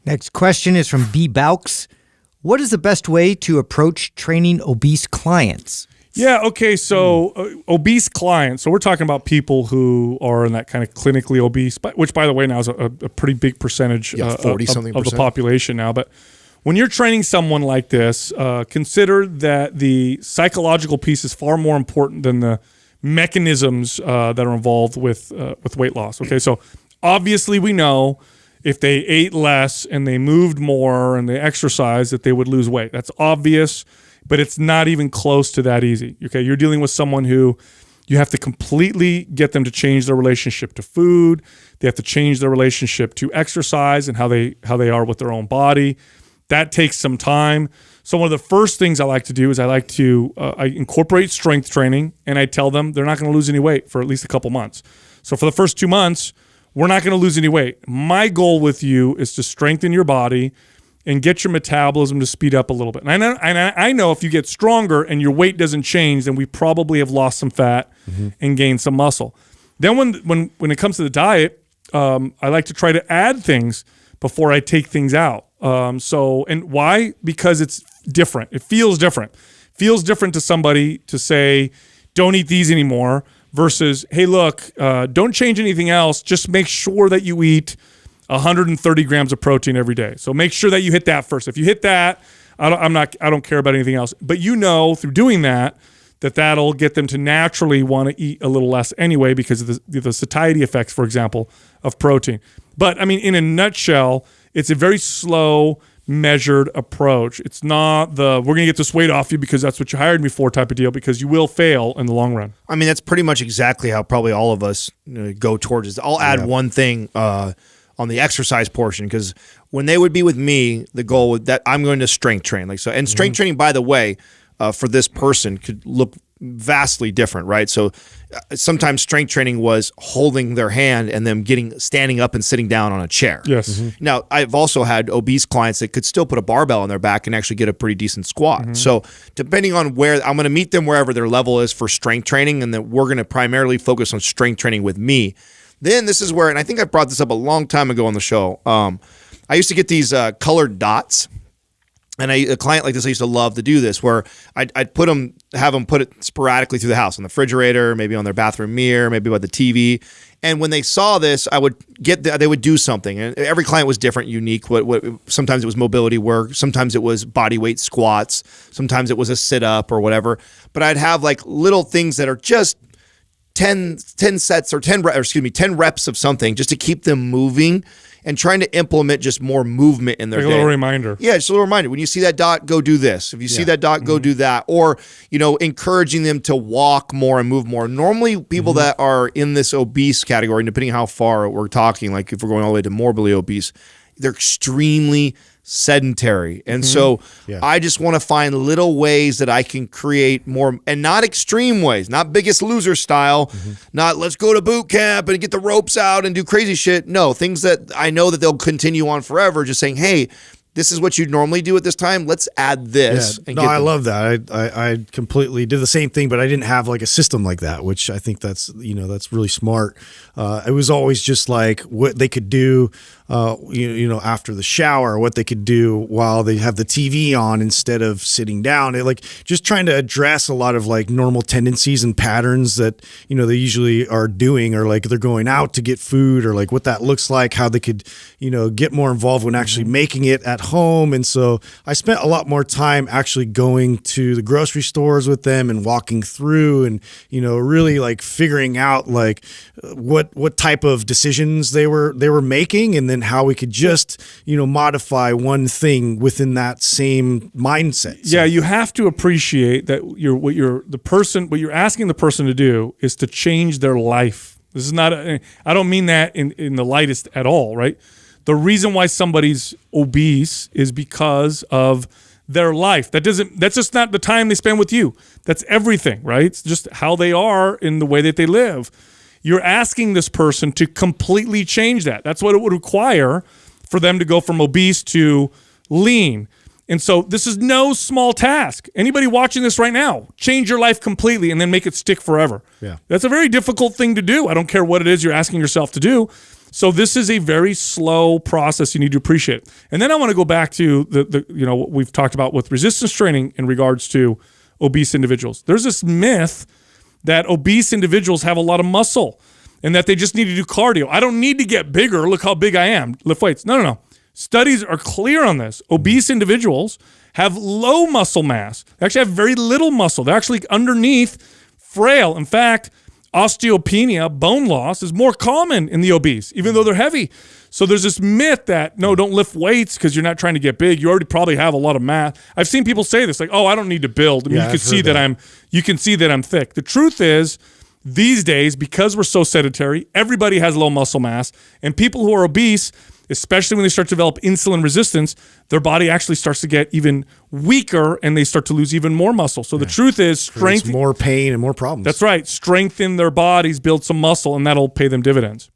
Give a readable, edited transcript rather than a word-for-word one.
Next question is from B. Baux. What is the best way to approach training obese clients? Yeah, okay, so obese clients. So we're talking about people who are in that kind of clinically obese, which, by the way, now is a pretty big percentage of the population now. But when you're training someone like this, consider that the psychological piece is far more important than the mechanisms that are involved with weight loss. Okay, so obviously we know if they ate less and they moved more and they exercised that they would lose weight. That's obvious, but it's not even close to that easy. Okay, you're dealing with someone who you have to completely get them to change their relationship to food. They have to change their relationship to exercise and how they are with their own body. That takes some time. So one of the first things I like to do is I incorporate strength training, and I tell them they're not going to lose any weight for at least a couple months. So for the first 2 months, we're not going to lose any weight. My goal with you is to strengthen your body and get your metabolism to speed up a little bit. And I know if you get stronger and your weight doesn't change, then we probably have lost some fat and gained some muscle. Then when it comes to the diet, I like to try to add things before I take things out. And why? Because it's different. It feels different. Feels different to somebody to say, don't eat these anymore, versus, hey, look, don't change anything else. Just make sure that you eat 130 grams of protein every day. So make sure that you hit that first. If you hit that, I don't care about anything else. But through doing that that'll get them to naturally want to eat a little less anyway because of the satiety effects, for example, of protein. But I mean, in a nutshell, it's a very slow, measured approach. It's not we're going to get this weight off you because that's what you hired me for type of deal, because you will fail in the long run. I mean, that's pretty much exactly how probably all of us go towards it. I'll add one thing on the exercise portion, because when they would be with me, the goal would that I'm going to strength train. And strength training, by the way, for this person could look vastly different, right? So sometimes strength training was holding their hand and them standing up and sitting down on a chair. Yes. Now, I've also had obese clients that could still put a barbell on their back and actually get a pretty decent squat. So depending on where, I'm going to meet them wherever their level is for strength training, and then we're going to primarily focus on strength training with me. Then this is where, and I think I brought this up a long time ago on the show, I used to get these colored dots. And a client like this, I used to love to do this, where I'd have them put it sporadically through the house, on the refrigerator, maybe on their bathroom mirror, maybe by the TV. And when they saw this, they would do something. And every client was different, unique. Sometimes it was mobility work, sometimes it was body weight squats, sometimes it was a sit up or whatever. But I'd have like little things that are just 10 sets or 10 reps of something, just to keep them moving and trying to implement just more movement in their day. Like a little reminder. Yeah, just a little reminder. When you see that dot, go do this. If you see that dot, go do that. Or, encouraging them to walk more and move more. Normally, people that are in this obese category, depending on how far we're talking, like if we're going all the way to morbidly obese, they're extremely sedentary. And so I just want to find little ways that I can create more, and not extreme ways, not Biggest Loser style, not let's go to boot camp and get the ropes out and do crazy shit. No, things that I know that they'll continue on forever, just saying, hey, this is what you'd normally do at this time. Let's add this. Yeah. I love that. I completely did the same thing, but I didn't have like a system like that, which I think that's really smart. It was always just like what they could do, after the shower, what they could do while they have the TV on instead of sitting down. Just trying to address a lot of like normal tendencies and patterns that, they usually are doing, or like they're going out to get food, or like what that looks like, how they could, get more involved when actually making it at home. And so I spent a lot more time actually going to the grocery stores with them and walking through and, really like figuring out like what type of decisions they were making, and then how we could just, modify one thing within that same mindset. So, yeah, you have to appreciate that what you're asking the person to do is to change their life. This is not I don't mean that in the lightest at all, right? The reason why somebody's obese is because of their life. That's just not the time they spend with you. That's everything, right? It's just how they are in the way that they live. You're asking this person to completely change that. That's what it would require for them to go from obese to lean. And so this is no small task. Anybody watching this right now, change your life completely and then make it stick forever. Yeah. That's a very difficult thing to do. I don't care what it is you're asking yourself to do. So this is a very slow process. You need to appreciate it. And then I want to go back to the what we've talked about with resistance training in regards to obese individuals. There's this myth that obese individuals have a lot of muscle and that they just need to do cardio. I don't need to get bigger. Look how big I am. Lift weights. No. Studies are clear on this. Obese individuals have low muscle mass. They actually have very little muscle. They're actually underneath frail. In fact, osteopenia, bone loss, is more common in the obese, even though they're heavy. So there's this myth that, no, don't lift weights because you're not trying to get big. You already probably have a lot of mass. I've seen people say this, like, oh, I don't need to build. I mean, you can see that I'm thick. The truth is, these days, because we're so sedentary, everybody has low muscle mass, and people who are obese, especially when they start to develop insulin resistance, their body actually starts to get even weaker and they start to lose even more muscle. So the truth is, strength, more pain and more problems. That's right. Strengthen their bodies, build some muscle, and that'll pay them dividends.